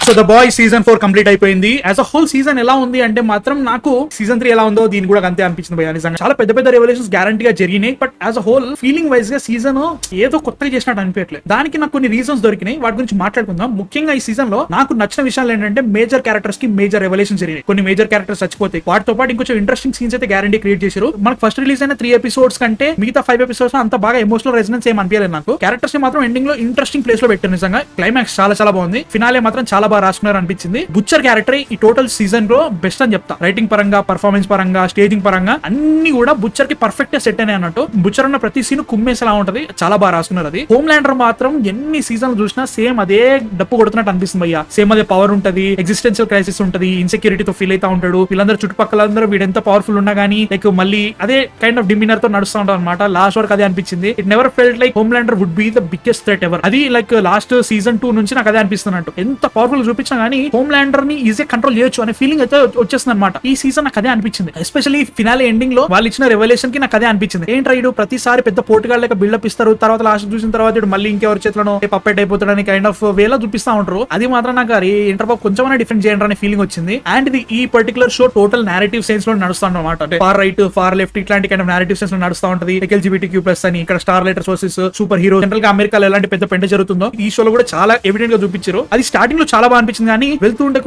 So the boy season 4 complete అయిపోయింది. As a whole season ఎలా ఉంది అంటే మాత్రం నాకు సీజన్ 3 ఎలా ఉందో దీని కూడా అంతే అనిపించింది భయ్యా. నిజంగా చాలా పెద్ద పెద్ద రెవల్యూషన్స్ గ్యారంటీగా జరిగినాయి. But as a whole feeling wise గా సీజన్ ఏదో కొత్తగా చేసినట్టు అనిపించట్లేదు. దానికి నాకు కొన్ని రీజన్స్ దొరికినాయి, వాటి గురించి మాట్లాడుకుందాం. ముఖ్యంగా ఈ సీజన్ లో నాకు నచ్చిన విషయాలు ఏంటంటే మేజర్ క్యారెక్టర్స్ కి మేజర్ రెవల్యూషన్స్ జరిగినాయి. కొన్ని మేజర్ క్యారెక్టర్స్ చచ్చిపోతాయి, వాటితో పాటు ఇంకొంచెం ఇంట్రెస్టింగ్ సీన్స్ అయితే గ్యారంటీ క్రియేట్ చేశారు. మనకు ఫస్ట్ రిలీజ్ అయిన 3 ఎపిసోడ్స్ కంటే మిగతా 5 ఎపిసోడ్స్ అంత బాగా ఎమోషనల్ రెజనెన్స్ ఏం అనిపించలేదు నాకు. క్యారెక్టర్స్ మాత్రం ఎండింగ్ లో ఇంట్రెస్టింగ్ ప్లేస్ లో పెట్టారు. నిజంగా క్లైమాక్స్ చాలా చాలా బాగుంది. ఫినాలే మాత్రం చాలా బాగా రాసుకున్నారు అనిపించింది. బుచ్చర్ క్యారెక్టర్ ఈ టోటల్ సీజన్ లో బెస్ట్ అని చెప్తా. రైటింగ్ పరంగా, పర్ఫార్మెన్స్ పరంగా, స్టేజింగ్ పరంగా అన్ని కూడా బుచ్చర్ కి పర్ఫెక్ట్ సెట్ అయినాయి అన్నట్టు. బుచ్చర్ అన్న ప్రతి సీన్ కుమ్మేసేలా ఉంటది, చాలా బాగా రాసుకున్నారు. అది హోమ్ ల్యాండర్ మాత్రం ఎన్ని సీజన్లు చూసినా సేమ్ అదే డప్పు కొడుతున్నట్టు అనిపిస్తుంది భయ్యా. సేమ్ అదే పవర్ ఉంటది, ఎగ్జిస్టెన్షియల్ క్రైసిస్ ఉంటది, ఇన్సెక్యూరిటీతో ఫీల్ అవుతా ఉంటాడు. వీళ్ళందరూ చుట్టుపక్కలందరూ వీడెంత పవర్ఫుల్ ఉన్నా గానీ లైక్ మళ్ళీ అదే కైండ్ ఆఫ్ డిమినర్ తో నడుస్తూ ఉంటారు అనమాట. లాస్ట్ వరకు అదే అనిపించింది. It never felt like Homelander would be the biggest threat ever. అది లైక్ లాస్ట్ సీజన్ 2 నుంచి నాకు అదే అనిపిస్తున్నట్టు. ఎంత పవర్ఫుల్ చూపించినా గానీ హోమ్ ల్యాండర్ ని ఈజీ కంట్రోల్ చేయొచ్చు అనే ఫీలింగ్ అయితే వచ్చేస్తుంది అనమాట. ఈ సీజన్ నాకు అదే అనిపించింది. ఎస్పెషల్లీ ఫినాలే ఎండింగ్ లో వాళ్ళు ఇచ్చిన రెవల్యూషన్ కి నాకు అదే అనిపించింది. ఏంట్రా ఇడు ప్రతిసారి పెద్ద పోటుగాళ్ళ లెక్క బిల్డప్ ఇస్తారు, తర్వాత లాస్ట్ చూసిన తర్వాత ఇడు మళ్ళీ ఇంకెవరి చేతిలో పప్పెట్ అయిపోతాడని కైండ్ ఆఫ్ వేలో చూపిస్తా ఉంటారు. అది మాత్రం నాకు అరే ఇంటర్బాబు కొంచెం డిఫరెంట్ చేయండి అనే ఫీలింగ్ వచ్చింది. అండ్ ఇది ఈ particular show total narrative sense లో నడుస్తా అనమాట. అంటే ఫార్ రైట్, ఫార్ లెఫ్ట్ ఇట్లాంటి కైండ్ ఆఫ్ నారేటివ్ సెన్స్ లో నడుస్తా ఉంటది. LGBTQ+ అని, ఇక్కడ star lighters versus super hero. General గా అమెరికాలో ఎలాంటి పెద్ద పెంట జరుగుతుందో ఈ షోలో కూడా చాలా ఎవిడెంట్ గా చూపించారు. అది స్టార్టింగ్ లో చాలా బాగా అనిపించింది, కానీ వెళ్తుండే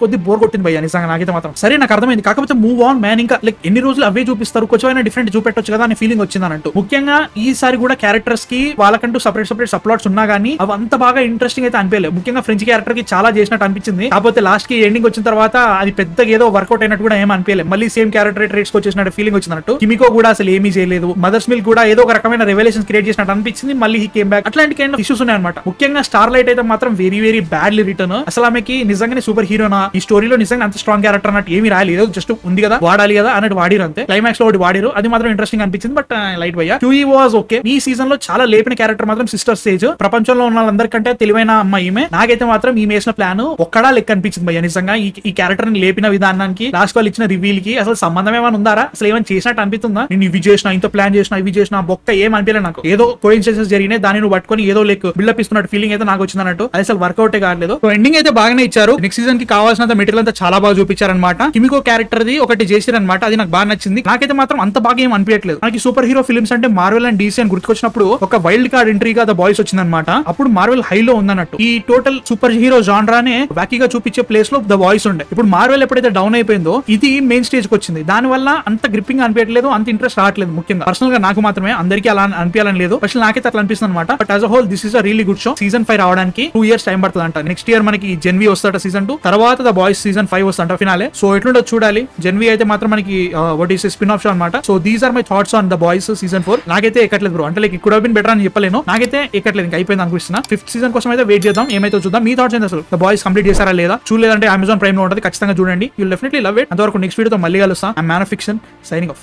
కొద్ది బోర్ కొట్టింది భయ్యా. నిజంగా నాకైతే మాత్రం సరే నాకు అర్థమైంది. కాకపోతే మూవ్ ఆన్ మ్యాన్, ఇంకా లైక్ ఎన్ని రోజులు అవే చూపిస్తారు, కొంచెం డిఫరెంట్ చూపెట్టొచ్చు కదా అనే ఫీలింగ్ వచ్చింది అన్నట్టు. ముఖ్యంగా ఈసారి కూడా క్యారెక్టర్స్ కి వాళ్ళకంటూ సపరేట్ సప్లాట్స్ ఉన్నా గానీ అవి అంత బాగా ఇంట్రెస్టింగ్ అయితే అనిపించలేదు. ముఖ్యంగా ఫ్రెంచ్ క్యారెక్టర్ కి చాలా చేసినట్టు అనిపించింది. కాకపోతే లాస్ట్ కి ఎండింగ్ వచ్చిన తర్వాత అది పెద్దగా ఏదో వర్కౌట్ అయినట్టు కూడా ఏం అనిపించలేదు. మళ్ళీ సేమ్ క్యారెక్టర్ ట్రేట్స్ వచ్చేసినట్టు ఫీలింగ్ వచ్చినట్టు. కిమికో కూడా అసలు ఏమీ చేయలేదు. మదర్స్ మిల్క్ కూడా ఏదో ఒక రకమైన రెవల్యూషన్స్ క్రియేట్ చేసినట్టు అనిపించింది. మళ్ళీ హీ కేమ్ బ్యాక్. అట్లాంటి కైండ్ ఆఫ్ ఇష్యూస్ ఉన్నాయి అనమాట. ముఖ్యంగా స్టార్ లైట్ అయితే మాత్రం వెరీ వెరీ బ్యాడ్లీ రిటర్న్. అసలు ఆమెకి నిజంగానే సూపర్ హీరోనా, ఈ స్టోరీలో నిజంగా అంత స్ట్రాంగ్ క్యారెక్టర్ అన్నట్టు ఏమి రాలేదు. జస్ట్ ఉంది కదా వాడాలి కదా అన్నట్టు వాడిరు అంతే. క్లైమాక్స్ లో ఒకటి వాడిరు, అది మాత్రం ఇంట్రెస్టింగ్ అనిపించింది. బట్ లైట్ భయ్యా. QE was okay. ఈ సీజన్ లో చాలా లేపిన క్యారెక్టర్ మాత్రం సిస్టర్ సేజ్. ప్రపంచంలో ఉన్న వాళ్ళందరికంటే తెలివైన అమ్మాయి ఈమె. నాకైతే మాత్రం ఈమె వేసిన ప్లాన్ ఒక్కడా లెక్క అనిపించింది భయ్యా. నిజంగా ఈ క్యారెక్టర్ ని లేపిన విధానానికి, లాస్ట్ వాళ్ళు ఇచ్చిన రివీల్ కి అసలు సంబంధం ఏమైనా ఉందారా? అసలు ఏమైనా చేసినట్టు అనిపిస్తుందా? నేను ఇవి చేసిన, ఇంత ప్లాన్ చేసిన, ఇవి చేసిన, బొక్క ఏం అనిపించలేదు నాకు. ఏదో కోఇన్సిడెన్సెస్ జరిగినాయి, దాన్ని నువ్వు పట్టుకొని ఏదో లైక్ బిల్డప్ ఇస్తున్నట్టు ఫీలింగ్ అయితే నాకు వచ్చింది అన్నట్టు. అది అసలు వర్కౌట్ కాలేదు. సో ఎండింగ్ అయితే బాగానే ఇచ్చారు. నెక్స్ట్ సీజన్ కి కావాల్సినంత మెటీరియల్ అంతా చాలా బాగా చూపించారనమాట. కిమికో క్యారెక్టర్ ది ఒకటి చేశారనమాట, అది నాకు బాగా నచ్చింది. నాకైతే మాత్రం అంత బాగా ఏం అనిపించట్లేదు. మనకి సూపర్ హీరో ఫిల్మ్స్ అంటే మార్వెల్ అండ్ DC అని గుర్తుకొచ్చినప్పుడు ఒక వైల్డ్ కార్డ్ ఎంట్రీగా ద బాయ్స్ వచ్చిందనమాట. అప్పుడు మార్వెల్ హైలో ఉందన్నట్టు. ఈ టోటల్ సూపర్ హీరో జాన్రానే వాకీగా చూపించే ప్లేస్ లో ద బాయ్స్ ఉండే. ఇప్పుడు మార్వెల్ ఎప్పుడైతే డౌన్ అయిపోయిందో ఇది మెయిన్ స్టేజ్ కి వచ్చింది. దాని వల్ల అంత గ్రిప్పింగ్ అనిపించట్లేదు, అంత ఇంట్రెస్ట్ రావట్లేదు. ముఖ్యంగా పర్సనల్ గా నాకు మాత్రమే, అందరికీ అలా అనిపించాలని లేదు. అసలు నాకైతే అట్లా అనిపిస్తుంది అనమాట. But as a whole this is a really good show. Season 5 రావడానికి 2 years టైం పడుతుంది అంట. నెక్స్ట్ ఇయర్ మనకి జెన్వి వస్తాట సీజన్ 2, తర్వాత ద బాయ్స్ సీజన్ 5 వస్తాంట ఫినాలే. సో ఎట్లుంటో చూడాలి. జెన్వి అయితే మాత్రం మనకి what is spin off show అనమాట. So these are my thoughts on the boys season 4. నాకైతే ఎక్కట్లేదు బ్రో. అంటే like it could have been better అని చెప్పలేను. నాకైతే ఎక్కట్లేదు, ఇంకా అయిపోయింది అనిపిస్తున్నా. 5th సీజన్ కోసం అయితే వెయిట్ చేద్దాం, ఏమైతే చూద్దాం. మీ థాట్స్ ఏంటి? అసలు ద బాయ్స్ కంప్లీట్ చేశారా లేదా? చూడలేదంటే Amazon Prime లో ఉంటుంది, ఖచ్చితంగా చూడండి. You definitely love it. అంతవరకు నెక్స్ట్ వీడియోతో మళ్ళీ కలుస్తాం. I man of fiction signing off.